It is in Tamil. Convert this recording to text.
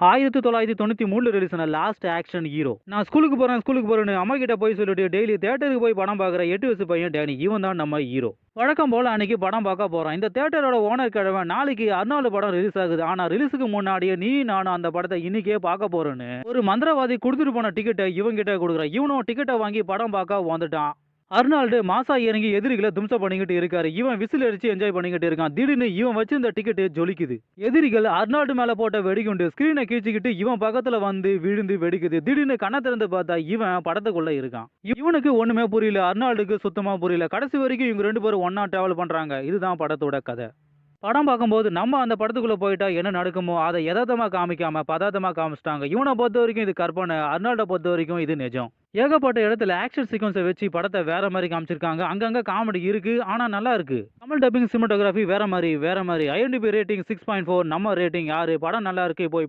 1993 ரிலீஸ் ஆன லாஸ்ட் ஆக்ஷன் ஹீரோ. நான் ஸ்கூலுக்கு போறேன்னு அம்மா கிட்ட போய் சொல்லிட்டு டெய்லி தியேட்டருக்கு போய் படம் பார்க்குற 8 வயசு பையன் டேனி. இவன் தான் நம்ம ஹீரோ. வழக்கம் போல அன்னைக்கு படம் பார்க்க போறோம். இந்த தியேட்டரோட ஓனர் கிழவன் நாளைக்கு அர்னால்டு படம் ரிலீஸ் ஆகுது. ஆனா ரிலீஸுக்கு முன்னாடியே நீ நானும் அந்த படத்தை இன்னைக்கே பார்க்க போறேன்னு ஒரு மந்திரவாதி கொடுத்துட்டு போன டிக்கெட்டை இவன் கிட்ட கொடுக்குறான். இவனும் டிக்கெட்டை வாங்கி படம் பார்க்க வந்துட்டான். அர்னால்டு மாசா இறங்கி எதிரிகளை தும்சம் பண்ணிக்கிட்டு இருக்காரு. இவன் விசில் அடிச்சு என்ஜாய் பண்ணிக்கிட்டு இருக்கான். திடீர்னு இவன் வச்சிருந்த டிக்கெட் ஜொலிக்குது. எதிரிகள் அர்னால்டு மேல போட்ட வெடிகுண்டு ஸ்கிரீனை கீழ்ச்சிக்கிட்டு இவன் பக்கத்துல வந்து விழுந்து வெடிக்குது. திடீர்னு கண்ணை திறந்து பார்த்தா இவன் படத்துக்குள்ள இருக்கான். இவனுக்கு ஒண்ணுமே புரியல. அர்னால்டுக்கு சுத்தமா புரியல. கடைசி வரைக்கும் இவங்க 2 பேரும் ஒன்னா டிராவல் பண்றாங்க. இதுதான் படத்தோட கதை. படம் பார்க்கும்போது நம்ம அந்த படத்துக்குள்ள போயிட்டா என்ன நடக்குமோ அதை யதார்த்தமா காமிக்காம பதார்த்தமா காமிச்சிட்டாங்க. இவனை பொறுத்த வரைக்கும் இது கற்பனை, அர்னால்டை பொறுத்த வரைக்கும் இது நிஜம். ஏகப்பட்ட இடத்துல ஆக்ஷன் சீக்வன்ஸை வச்சு படத்தை வேற மாதிரி காமிச்சிருக்காங்க. அங்கங்க காமெடி இருக்கு, ஆனா நல்லா இருக்கு. தமிழ் டப்பிங் சினிமாட்டோகிராஃபி வேற மாதிரி. IMDb ரேட்டிங் 6.4, நம்ம ரேட்டிங் 6. படம் நல்லா இருக்கு. இப்போ